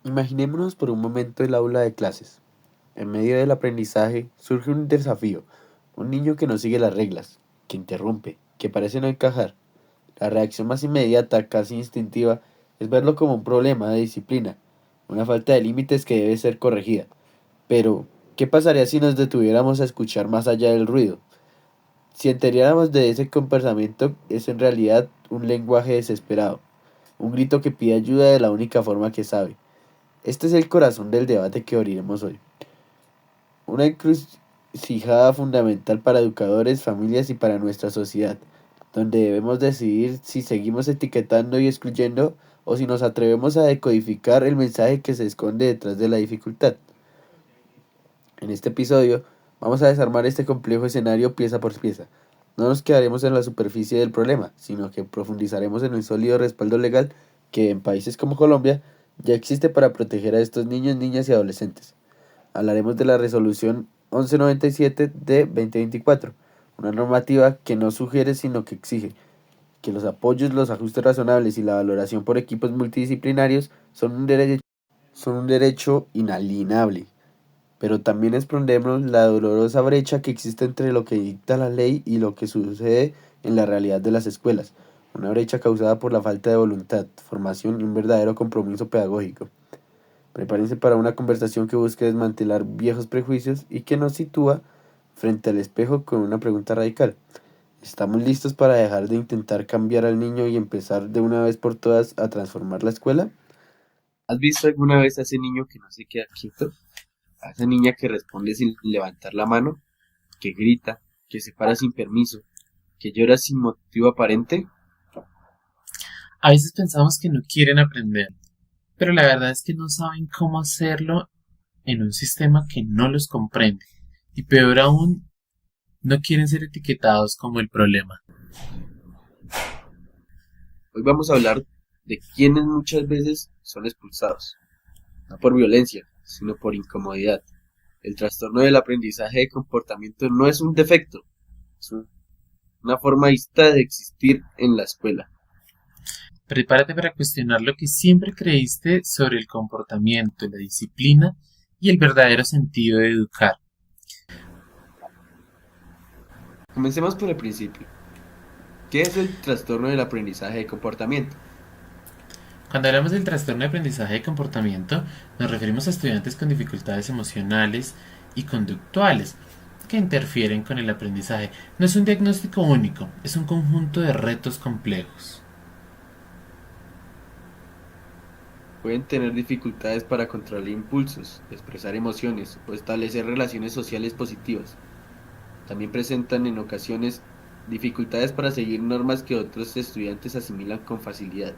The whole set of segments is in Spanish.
Imaginémonos por un momento el aula de clases. En medio del aprendizaje surge un desafío, un niño que no sigue las reglas, que interrumpe, que parece no encajar. La reacción más inmediata, casi instintiva, es verlo como un problema de disciplina, una falta de límites que debe ser corregida. Pero, ¿qué pasaría si nos detuviéramos a escuchar más allá del ruido? Si entendiéramos de ese comportamiento es en realidad un lenguaje desesperado, un grito que pide ayuda de la única forma que sabe. Este es el corazón del debate que abriremos hoy. Una encrucijada fundamental para educadores, familias y para nuestra sociedad, donde debemos decidir si seguimos etiquetando y excluyendo o si nos atrevemos a decodificar el mensaje que se esconde detrás de la dificultad. En este episodio vamos a desarmar este complejo escenario pieza por pieza. No nos quedaremos en la superficie del problema, sino que profundizaremos en un sólido respaldo legal que en países como Colombia ya existe para proteger a estos niños, niñas y adolescentes. Hablaremos de la resolución 1197 de 2024, una normativa que no sugiere sino que exige que los apoyos, los ajustes razonables y la valoración por equipos multidisciplinarios son un derecho inalienable, pero también expondremos la dolorosa brecha que existe entre lo que dicta la ley y lo que sucede en la realidad de las escuelas, una brecha causada por la falta de voluntad, formación y un verdadero compromiso pedagógico. Prepárense para una conversación que busque desmantelar viejos prejuicios y que nos sitúa frente al espejo con una pregunta radical. ¿Estamos listos para dejar de intentar cambiar al niño y empezar de una vez por todas a transformar la escuela? ¿Has visto alguna vez a ese niño que no se queda quieto? A esa niña que responde sin levantar la mano, que grita, que se para sin permiso, que llora sin motivo aparente. A veces pensamos que no quieren aprender, pero la verdad es que no saben cómo hacerlo en un sistema que no los comprende. Y peor aún, no quieren ser etiquetados como el problema. Hoy vamos a hablar de quienes muchas veces son expulsados, no por violencia, sino por incomodidad. El trastorno del aprendizaje de comportamiento no es un defecto, es una forma distinta de existir en la escuela. Prepárate para cuestionar lo que siempre creíste sobre el comportamiento, la disciplina y el verdadero sentido de educar. Comencemos por el principio. ¿Qué es el trastorno del aprendizaje de comportamiento? Cuando hablamos del trastorno de aprendizaje de comportamiento, nos referimos a estudiantes con dificultades emocionales y conductuales que interfieren con el aprendizaje. No es un diagnóstico único, es un conjunto de retos complejos. Pueden tener dificultades para controlar impulsos, expresar emociones o establecer relaciones sociales positivas. También presentan en ocasiones dificultades para seguir normas que otros estudiantes asimilan con facilidad.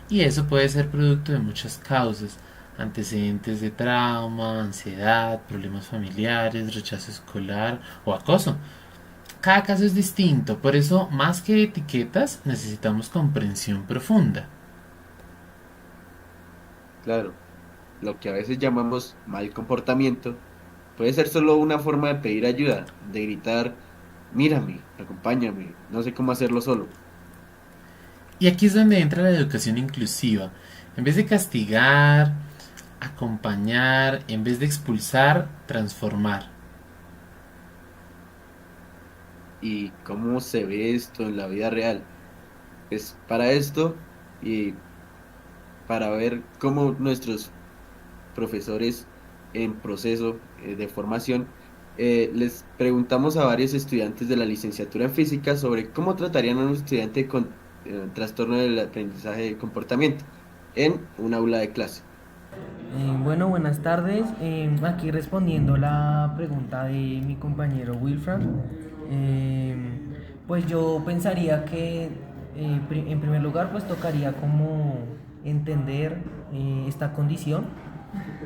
Y eso puede ser producto de muchas causas, antecedentes de trauma, ansiedad, problemas familiares, rechazo escolar o acoso. Cada caso es distinto, por eso más que etiquetas necesitamos comprensión profunda. Claro, lo que a veces llamamos mal comportamiento puede ser solo una forma de pedir ayuda, de gritar, mírame, acompáñame, no sé cómo hacerlo solo. Y aquí es donde entra la educación inclusiva. En vez de castigar, acompañar, en vez de expulsar, transformar. ¿Y cómo se ve esto en la vida real? Es para esto y para ver cómo nuestros profesores en proceso de formación, les preguntamos a varios estudiantes de la licenciatura en física sobre cómo tratarían a un estudiante con trastorno del aprendizaje de comportamiento en un aula de clase. Bueno, buenas tardes. Aquí respondiendo la pregunta de mi compañero Wilfran, eh, pues yo pensaría que en primer lugar pues tocaría como entender esta condición,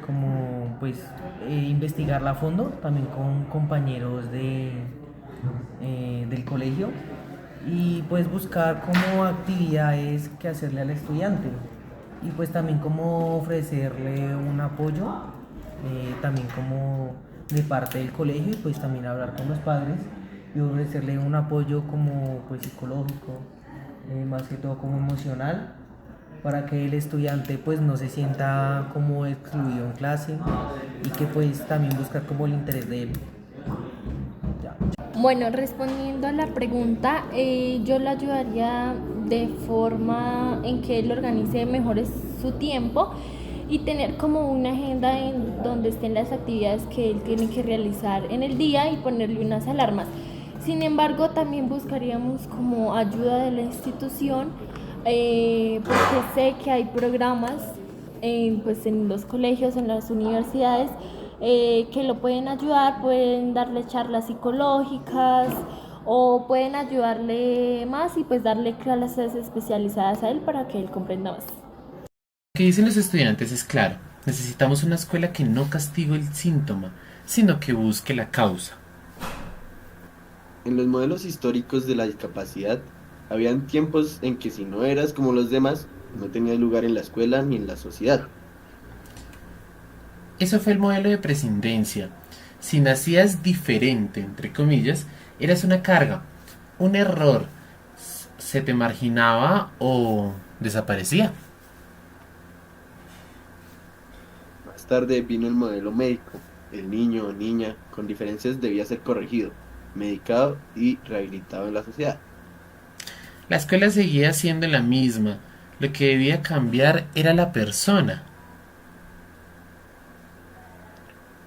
como pues investigarla a fondo también con compañeros del colegio y pues buscar como actividades que hacerle al estudiante y pues también como ofrecerle un apoyo, también como de parte del colegio y pues también hablar con los padres y ofrecerle un apoyo como pues psicológico, más que todo como emocional para que el estudiante pues no se sienta como excluido en clase y que pues también buscar como el interés de él. Ya. Bueno, respondiendo a la pregunta, yo lo ayudaría de forma en que él organice mejor su tiempo y tener como una agenda en donde estén las actividades que él tiene que realizar en el día y ponerle unas alarmas. Sin embargo, también buscaríamos como ayuda de la institución, porque sé que hay programas pues en los colegios, en las universidades, que lo pueden ayudar, pueden darle charlas psicológicas o pueden ayudarle más y pues darle clases especializadas a él para que él comprenda más. Lo que dicen los estudiantes es claro, necesitamos una escuela que no castigue el síntoma, sino que busque la causa. En los modelos históricos de la discapacidad, habían tiempos en que si no eras como los demás, no tenías lugar en la escuela ni en la sociedad. Eso fue el modelo de prescindencia. Si nacías diferente, entre comillas, eras una carga, un error, se te marginaba o desaparecía. Más tarde vino el modelo médico. El niño o niña con diferencias debía ser corregido, medicado y rehabilitado en la sociedad. La escuela seguía siendo la misma, lo que debía cambiar era la persona.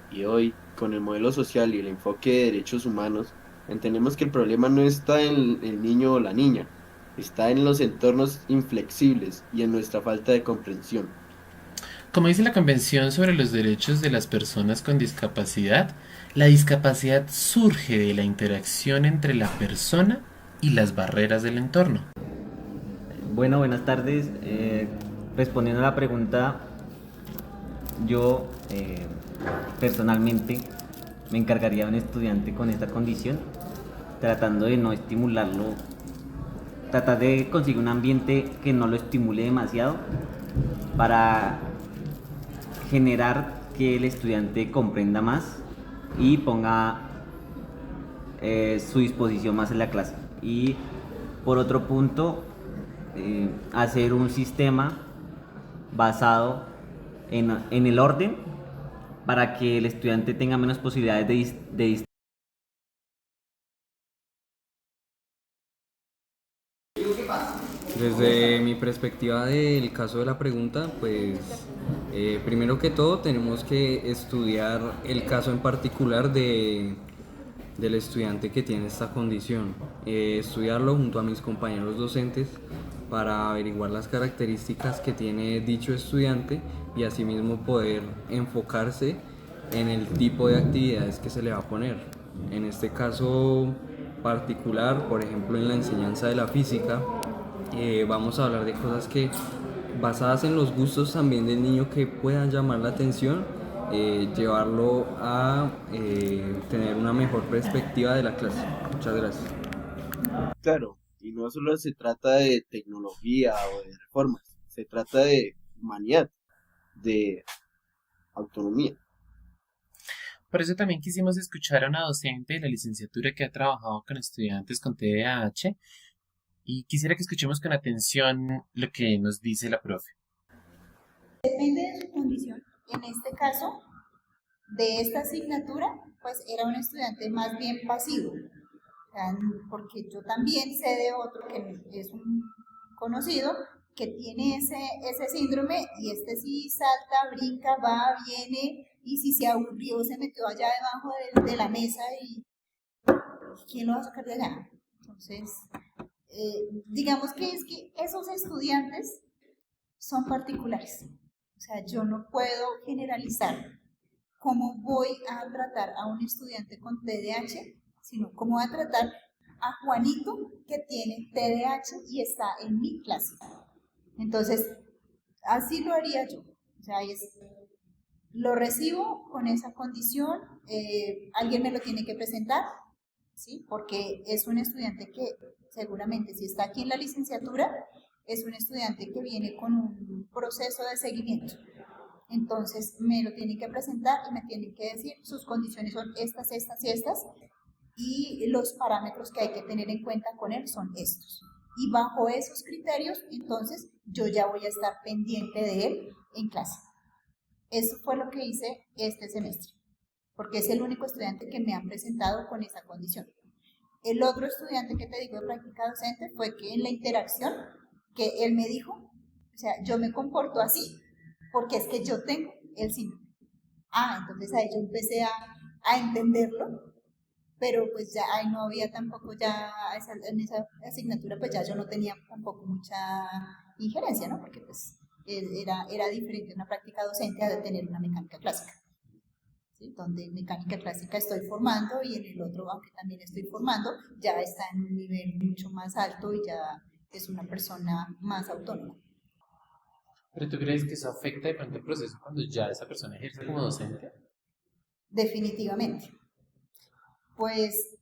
Y hoy, con el modelo social y el enfoque de derechos humanos, entendemos que el problema no está en el niño o la niña, está en los entornos inflexibles y en nuestra falta de comprensión. Como dice la Convención sobre los Derechos de las Personas con Discapacidad, la discapacidad surge de la interacción entre la persona y las barreras del entorno. Bueno, buenas tardes. Respondiendo a la pregunta, yo personalmente me encargaría de un estudiante con esta condición, tratando de no estimularlo, tratar de conseguir un ambiente que no lo estimule demasiado para generar que el estudiante comprenda más y ponga su disposición más en la clase. Y por otro punto, hacer un sistema basado en el orden para que el estudiante tenga menos posibilidades de Desde mi perspectiva del caso de la pregunta, pues primero que todo tenemos que estudiar el caso en particular del estudiante que tiene esta condición, estudiarlo junto a mis compañeros docentes para averiguar las características que tiene dicho estudiante y asimismo poder enfocarse en el tipo de actividades que se le va a poner. En este caso particular, por ejemplo en la enseñanza de la física, vamos a hablar de cosas que basadas en los gustos también del niño que puedan llamar la atención, llevarlo a tener una mejor perspectiva de la clase. Muchas gracias. Claro, y no solo se trata de tecnología o de reformas, se trata de humanidad, de autonomía. Por eso también quisimos escuchar a una docente de la licenciatura que ha trabajado con estudiantes con TDAH y quisiera que escuchemos con atención lo que nos dice la profe. Depende de su condición. En este caso, de esta asignatura, pues era un estudiante más bien pasivo, porque yo también sé de otro que es un conocido que tiene ese síndrome y este sí salta, brinca, va, viene y si se aburrió se metió allá debajo de la mesa y ¿quién lo va a sacar de allá? Entonces, digamos que es que esos estudiantes son particulares. O sea, yo no puedo generalizar cómo voy a tratar a un estudiante con TDAH, sino cómo voy a tratar a Juanito que tiene TDAH y está en mi clase. Entonces, así lo haría yo. O sea, lo recibo con esa condición, alguien me lo tiene que presentar, ¿sí? Porque es un estudiante que seguramente si está aquí en la licenciatura, es un estudiante que viene con un proceso de seguimiento. Entonces me lo tienen que presentar y me tienen que decir sus condiciones son estas, estas y estas y los parámetros que hay que tener en cuenta con él son estos. y bajo esos criterios, entonces yo ya voy a estar pendiente de él en clase. Eso fue lo que hice este semestre, porque es el único estudiante que me han presentado con esa condición. El otro estudiante que te digo de práctica docente fue que en la interacción que él me dijo, o sea, yo me comporto así, porque es que yo tengo el síndrome. Entonces ahí yo empecé a entenderlo, pero pues ya ahí no había tampoco ya, en esa asignatura pues ya yo no tenía tampoco mucha injerencia, ¿no? Porque pues era diferente una práctica docente a tener una mecánica clásica, ¿sí? Donde en mecánica clásica estoy formando y en el otro, aunque también estoy formando, ya está en un nivel mucho más alto y ya es una persona más autónoma. ¿Pero tú crees que eso afecta de pronto el proceso cuando ya esa persona ejerce como docente? Definitivamente. Pues,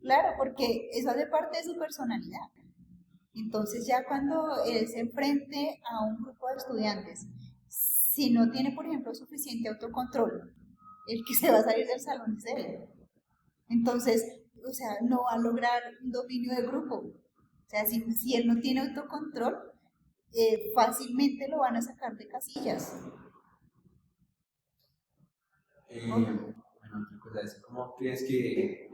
claro, porque eso hace parte de su personalidad. Entonces ya cuando él se enfrente a un grupo de estudiantes, si no tiene, por ejemplo, suficiente autocontrol, el que se va a salir del salón es él. Entonces, o sea, no va a lograr un dominio de grupo. O sea, si él no tiene autocontrol, fácilmente lo van a sacar de casillas. Bueno, otra cosa es, ¿cómo crees que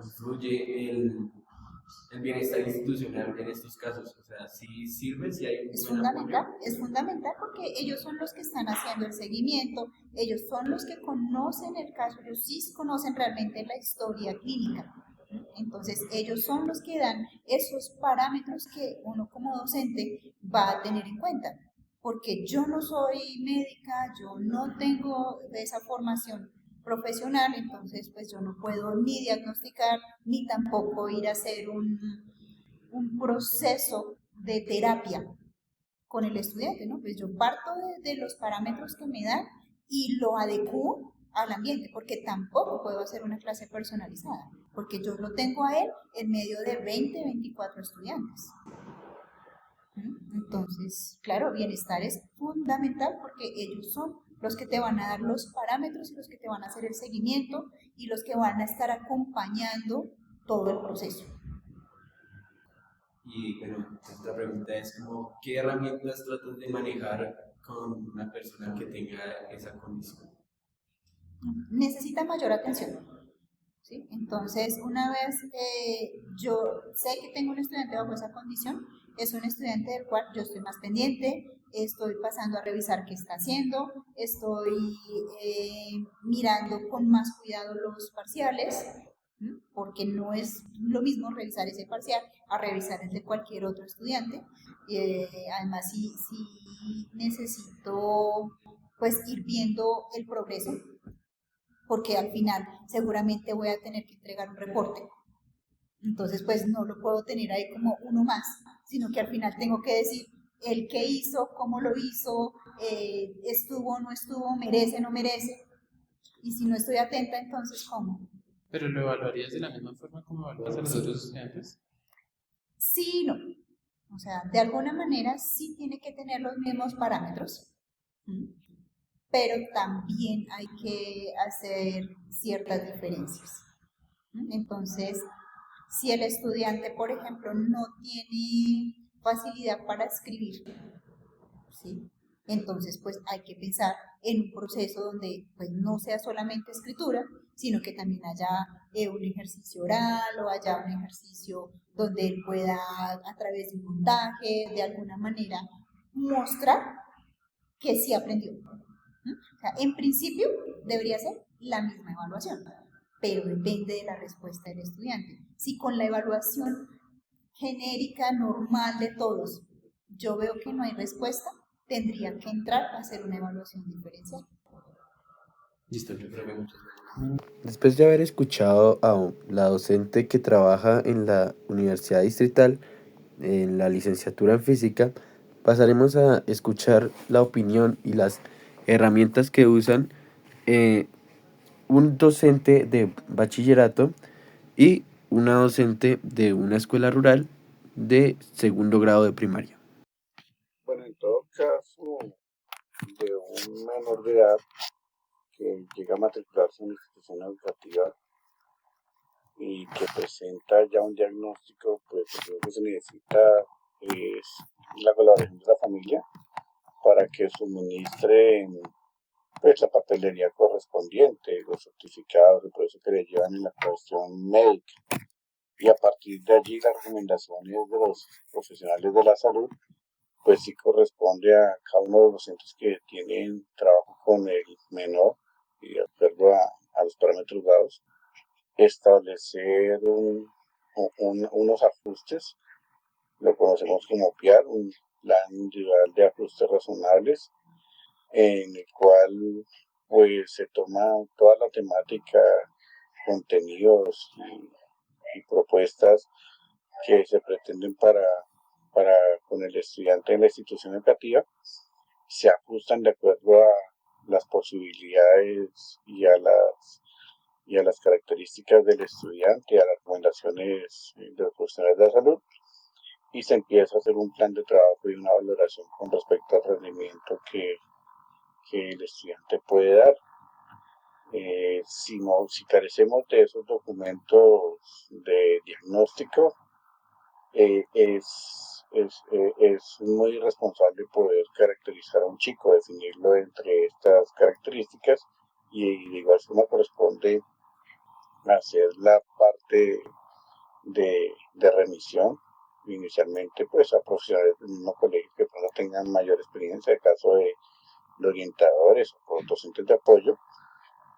influye el bienestar institucional en estos casos? O sea, ¿sí sirve, si hay un buen apoyo? Es fundamental porque ellos son los que están haciendo el seguimiento, ellos son los que conocen el caso, ellos sí conocen realmente la historia clínica. Entonces, ellos son los que dan esos parámetros que uno como docente va a tener en cuenta. Porque yo no soy médica, yo no tengo esa formación profesional, entonces pues yo no puedo ni diagnosticar ni tampoco ir a hacer un proceso de terapia con el estudiante, ¿no? Pues yo parto de los parámetros que me dan y lo adecuo al ambiente, porque tampoco puedo hacer una clase personalizada, porque yo lo tengo a él en medio de 20, 24 estudiantes. Entonces, claro, bienestar es fundamental porque ellos son los que te van a dar los parámetros y los que te van a hacer el seguimiento y los que van a estar acompañando todo el proceso. Y bueno, otra pregunta es como, ¿qué herramientas tratas de manejar con una persona que tenga esa condición? Necesita mayor atención, ¿sí? Entonces, una vez yo sé que tengo un estudiante bajo esa condición, es un estudiante del cual yo estoy más pendiente, estoy pasando a revisar qué está haciendo, estoy mirando con más cuidado los parciales, porque no es lo mismo revisar ese parcial a revisar el de cualquier otro estudiante. Además, sí necesito pues ir viendo el progreso, porque al final seguramente voy a tener que entregar un reporte. Entonces, pues no lo puedo tener ahí como uno más, sino que al final tengo que decir el qué hizo, cómo lo hizo, estuvo o no estuvo, merece o no merece. Y si no estoy atenta, entonces ¿cómo? ¿Pero lo evaluarías de la misma forma como evalúas a los otros estudiantes? Sí y no. O sea, de alguna manera sí tiene que tener los mismos parámetros, pero también hay que hacer ciertas diferencias. Entonces, si el estudiante, por ejemplo, no tiene facilidad para escribir, ¿sí? Entonces, pues hay que pensar en un proceso donde pues, no sea solamente escritura, sino que también haya un ejercicio oral o haya un ejercicio donde él pueda, a través de un montaje, de alguna manera, mostrar que sí aprendió. O sea, en principio debería ser la misma evaluación, pero depende de la respuesta del estudiante. Si con la evaluación genérica, normal de todos, yo veo que no hay respuesta, tendría que entrar a hacer una evaluación diferencial. Listo, yo creo que muchas gracias. Después de haber escuchado a la docente que trabaja en la Universidad Distrital, en la licenciatura en física, pasaremos a escuchar la opinión y las herramientas que usan un docente de bachillerato y una docente de una escuela rural de segundo grado de primaria. Bueno, en todo caso, de un menor de edad que llega a matricularse en una institución educativa, y que presenta ya un diagnóstico, pues lo que se necesita es la colaboración de la familia para que suministren pues la papelería correspondiente, los certificados, el proceso que le llevan en la cuestión médica. Y a partir de allí las recomendaciones de los profesionales de la salud, pues sí corresponde a cada uno de los docentes que tienen trabajo con el menor y de acuerdo a los parámetros dados, establecer unos ajustes, lo conocemos como PIAR, un plan individual de ajustes razonables, en el cual pues se toma toda la temática, contenidos y propuestas que se pretenden para con el estudiante en la institución educativa, se ajustan de acuerdo a las posibilidades y a las características del estudiante, a las recomendaciones de los profesionales de la salud, y se empieza a hacer un plan de trabajo y una valoración con respecto al rendimiento que el estudiante puede dar. Si carecemos de esos documentos de diagnóstico, es muy irresponsable poder caracterizar a un chico, definirlo entre estas características, y de igual forma corresponde hacer la parte de remisión inicialmente pues a profesionales del mismo colegio que no tengan mayor experiencia, en caso de orientadores o docentes de apoyo,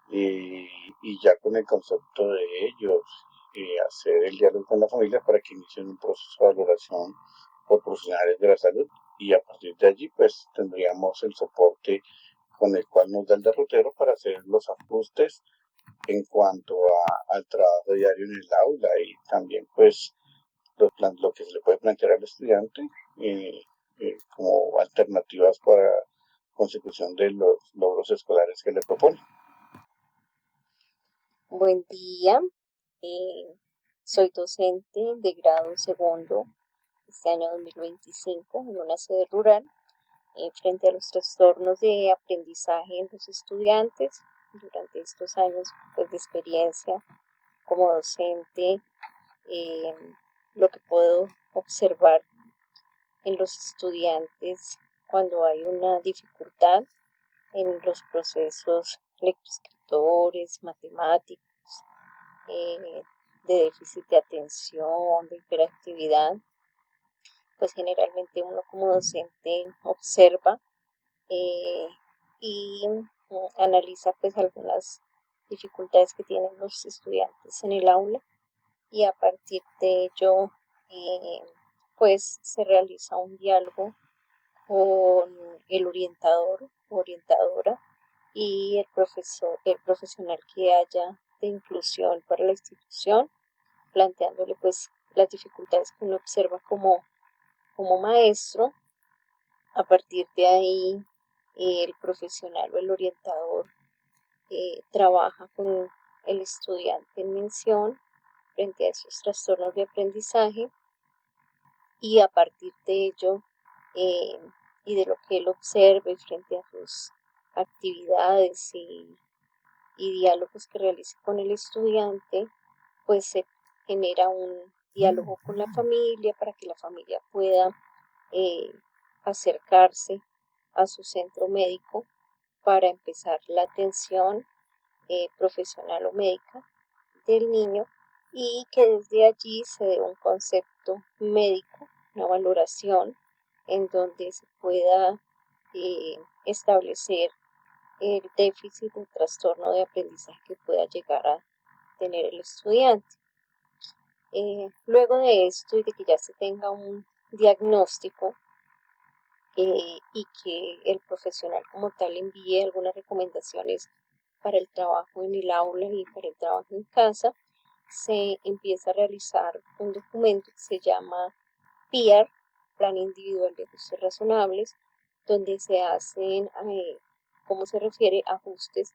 y ya con el concepto de ellos hacer el diálogo con la familia para que inicien un proceso de valoración por profesionales de la salud, y a partir de allí pues tendríamos el soporte con el cual nos da el derrotero para hacer los ajustes en cuanto al trabajo diario en el aula, y también pues lo que se le puede plantear al estudiante como alternativas para consecución de los logros escolares que le propone. Buen día, soy docente de grado segundo este año 2025 en una sede rural frente a los trastornos de aprendizaje en los estudiantes. Durante estos años pues, de experiencia como docente, lo que puedo observar en los estudiantes cuando hay una dificultad en los procesos lectoescritores, matemáticos, de déficit de atención, de hiperactividad, pues generalmente uno como docente observa y analiza pues algunas dificultades que tienen los estudiantes en el aula, y a partir de ello pues se realiza un diálogo con el orientador o orientadora y el profesional que haya de inclusión para la institución, planteándole pues las dificultades que uno observa como maestro. A partir de ahí el profesional o el orientador trabaja con el estudiante en mención frente a esos trastornos de aprendizaje, y a partir de ello y de lo que él observe frente a sus actividades y diálogos que realice con el estudiante, pues se genera un diálogo con la familia para que la familia pueda acercarse a su centro médico para empezar la atención profesional o médica del niño, y que desde allí se dé un concepto médico, una valoración en donde se pueda establecer el déficit o trastorno de aprendizaje que pueda llegar a tener el estudiante. Luego de esto y de que ya se tenga un diagnóstico y que el profesional como tal envíe algunas recomendaciones para el trabajo en el aula y para el trabajo en casa, se empieza a realizar un documento que se llama PIAR, Plan Individual de Ajustes Razonables, donde se hacen, como se refiere, ajustes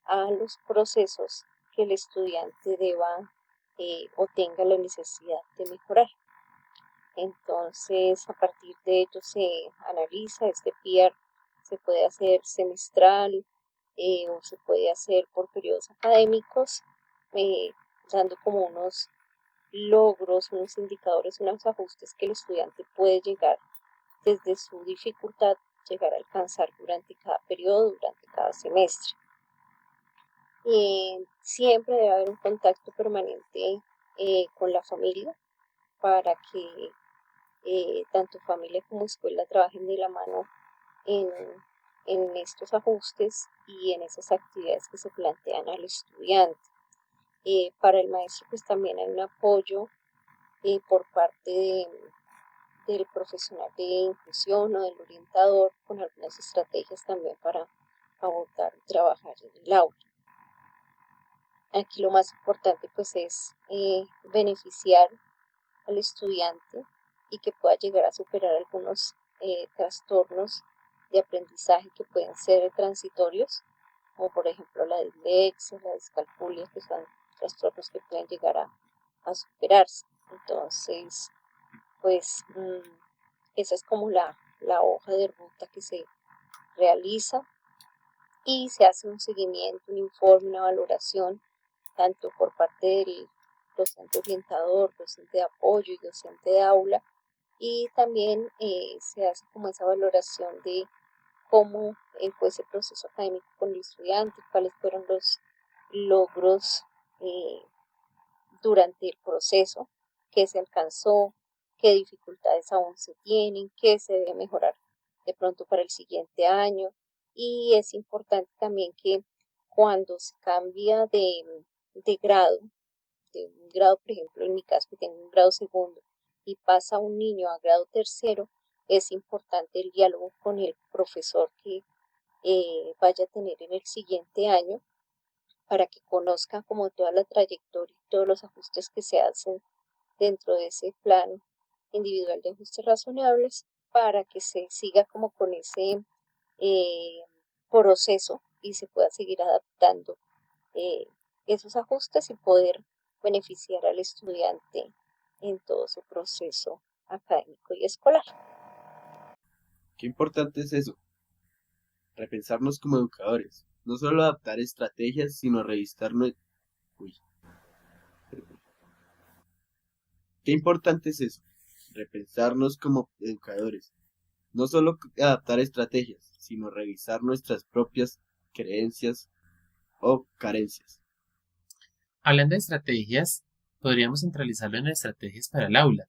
a los procesos que el estudiante deba o tenga la necesidad de mejorar. Entonces, a partir de ello se analiza este PIAR, se puede hacer semestral o se puede hacer por periodos académicos. dando como unos logros, unos indicadores, unos ajustes que el estudiante puede llegar desde su dificultad, llegar a alcanzar durante cada periodo, durante cada semestre. Siempre debe haber un contacto permanente con la familia para que tanto familia como escuela trabajen de la mano en, en estos ajustes y en esas actividades que se plantean al estudiante. Para el maestro pues también hay un apoyo por parte del profesional de inclusión o del orientador con algunas estrategias también para abordar y trabajar en el aula. Aquí lo más importante pues es beneficiar al estudiante y que pueda llegar a superar algunos trastornos de aprendizaje que pueden ser transitorios, como por ejemplo la dislexia, la discalculia, que son trastornos que pueden llegar a superarse. Entonces, pues esa es como la hoja de ruta que se realiza y se hace un seguimiento, un informe, una valoración, tanto por parte del docente orientador, docente de apoyo y docente de aula, y también se hace como esa valoración de cómo fue ese proceso académico con el estudiante, cuáles fueron los logros durante el proceso, qué se alcanzó, qué dificultades aún se tienen, qué se debe mejorar de pronto para el siguiente año. Y es importante también que cuando se cambia de grado, de un grado, por ejemplo, en mi caso que tengo un grado segundo y pasa un niño a grado tercero, es importante el diálogo con el profesor que vaya a tener en el siguiente año para que conozca como toda la trayectoria y todos los ajustes que se hacen dentro de ese plan individual de ajustes razonables para que se siga como con ese proceso y se pueda seguir adaptando esos ajustes y poder beneficiar al estudiante en todo su proceso académico y escolar. Qué importante es eso, repensarnos como educadores, no solo adaptar estrategias, sino revisar Uy. Qué importante es eso, repensarnos como educadores, no solo adaptar estrategias, sino revisar nuestras propias creencias o carencias. Hablando de estrategias, podríamos centralizarlo en estrategias para el aula.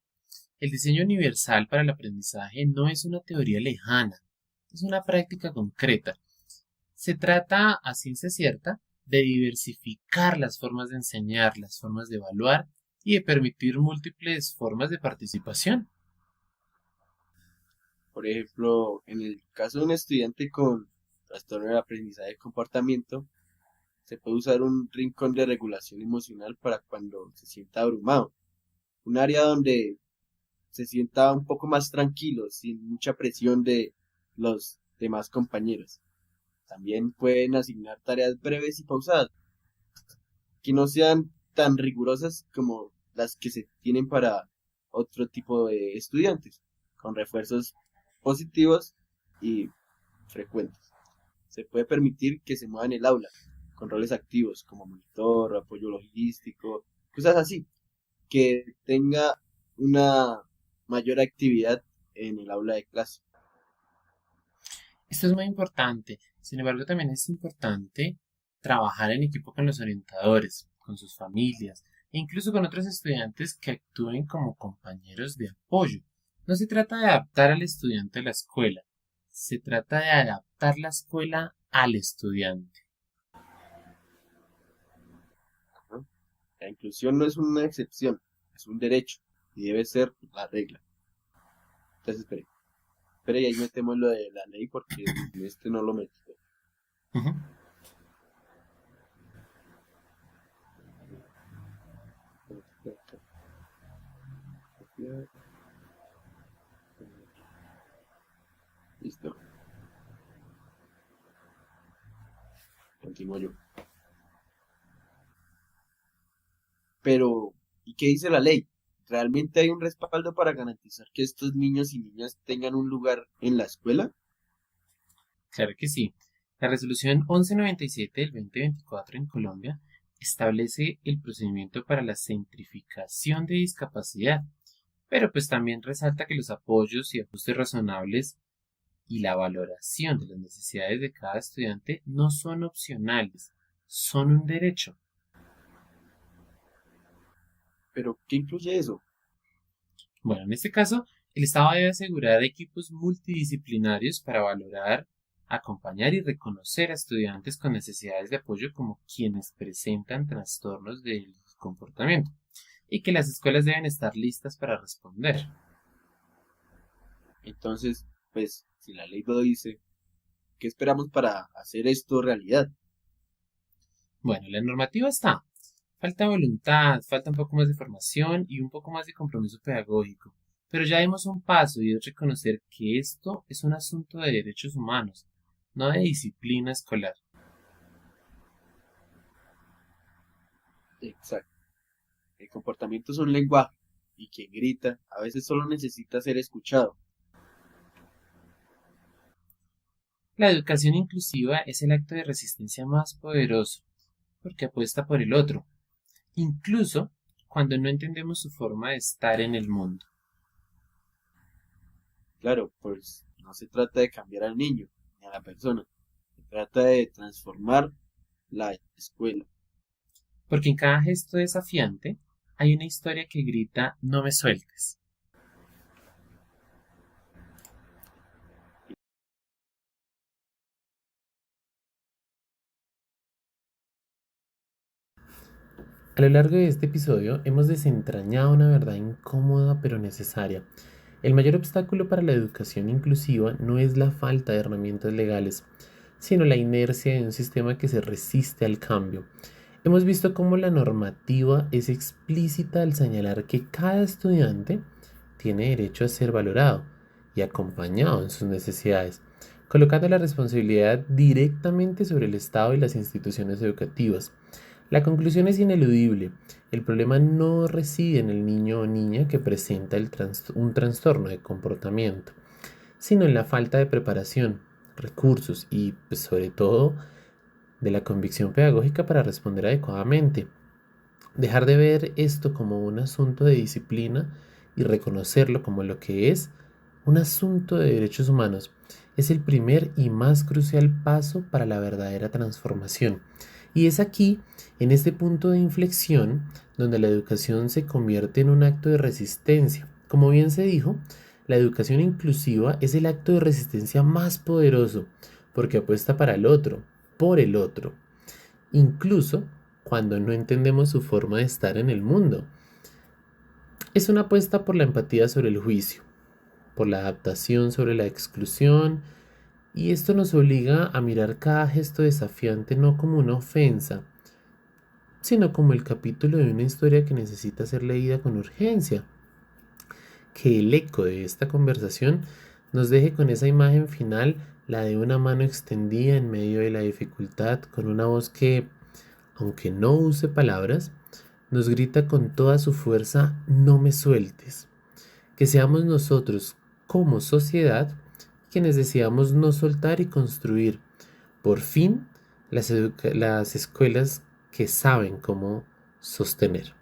El diseño universal para el aprendizaje no es una teoría lejana, es una práctica concreta. Se trata, a ciencia cierta, de diversificar las formas de enseñar, las formas de evaluar y de permitir múltiples formas de participación. Por ejemplo, en el caso de un estudiante con trastorno de aprendizaje de comportamiento, se puede usar un rincón de regulación emocional para cuando se sienta abrumado. Un área donde se sienta un poco más tranquilo, sin mucha presión de los demás compañeros. También pueden asignar tareas breves y pausadas, que no sean tan rigurosas como las que se tienen para otro tipo de estudiantes, con refuerzos positivos y frecuentes. Se puede permitir que se mueva en el aula, con roles activos como monitor, apoyo logístico, cosas así, que tenga una mayor actividad en el aula de clase. Esto es muy importante, sin embargo también es importante trabajar en equipo con los orientadores, con sus familias e incluso con otros estudiantes que actúen como compañeros de apoyo. No se trata de adaptar al estudiante a la escuela, se trata de adaptar la escuela al estudiante. La inclusión no es una excepción, es un derecho y debe ser la regla. Entonces, espere, y ahí metemos lo de la ley porque en este no lo metí. Ujú. Listo. Continúo yo. Pero, ¿y qué dice la ley? ¿Realmente hay un respaldo para garantizar que estos niños y niñas tengan un lugar en la escuela? Claro que sí. La resolución 1197 del 2024 en Colombia establece el procedimiento para la centrificación de discapacidad, pero pues también resalta que los apoyos y ajustes razonables y la valoración de las necesidades de cada estudiante no son opcionales, son un derecho. ¿Pero qué incluye eso? Bueno, en este caso, el Estado debe asegurar equipos multidisciplinarios para valorar, acompañar y reconocer a estudiantes con necesidades de apoyo como quienes presentan trastornos del comportamiento y que las escuelas deben estar listas para responder. Entonces, pues, si la ley lo dice, ¿qué esperamos para hacer esto realidad? Bueno, la normativa está. Falta voluntad, falta un poco más de formación y un poco más de compromiso pedagógico. Pero ya dimos un paso y es reconocer que esto es un asunto de derechos humanos, no de disciplina escolar. Exacto. El comportamiento es un lenguaje y quien grita a veces solo necesita ser escuchado. La educación inclusiva es el acto de resistencia más poderoso, porque apuesta por el otro, incluso cuando no entendemos su forma de estar en el mundo. Claro, pues no se trata de cambiar al niño ni a la persona, se trata de transformar la escuela. Porque en cada gesto desafiante hay una historia que grita "no me sueltes". A lo largo de este episodio hemos desentrañado una verdad incómoda pero necesaria. El mayor obstáculo para la educación inclusiva no es la falta de herramientas legales, sino la inercia de un sistema que se resiste al cambio. Hemos visto cómo la normativa es explícita al señalar que cada estudiante tiene derecho a ser valorado y acompañado en sus necesidades, colocando la responsabilidad directamente sobre el Estado y las instituciones educativas. La conclusión es ineludible. El problema no reside en el niño o niña que presenta un trastorno de comportamiento, sino en la falta de preparación, recursos y, pues, sobre todo, de la convicción pedagógica para responder adecuadamente. Dejar de ver esto como un asunto de disciplina y reconocerlo como lo que es, un asunto de derechos humanos, es el primer y más crucial paso para la verdadera transformación. Y es aquí, en este punto de inflexión, donde la educación se convierte en un acto de resistencia. Como bien se dijo, la educación inclusiva es el acto de resistencia más poderoso, porque apuesta para el otro, por el otro, incluso cuando no entendemos su forma de estar en el mundo. Es una apuesta por la empatía sobre el juicio, por la adaptación sobre la exclusión, y esto nos obliga a mirar cada gesto desafiante no como una ofensa, sino como el capítulo de una historia que necesita ser leída con urgencia. Que el eco de esta conversación nos deje con esa imagen final, la de una mano extendida en medio de la dificultad, con una voz que, aunque no use palabras, nos grita con toda su fuerza: no me sueltes. Que seamos nosotros, como sociedad, quienes deseamos no soltar y construir, por fin, las escuelas que saben cómo sostener.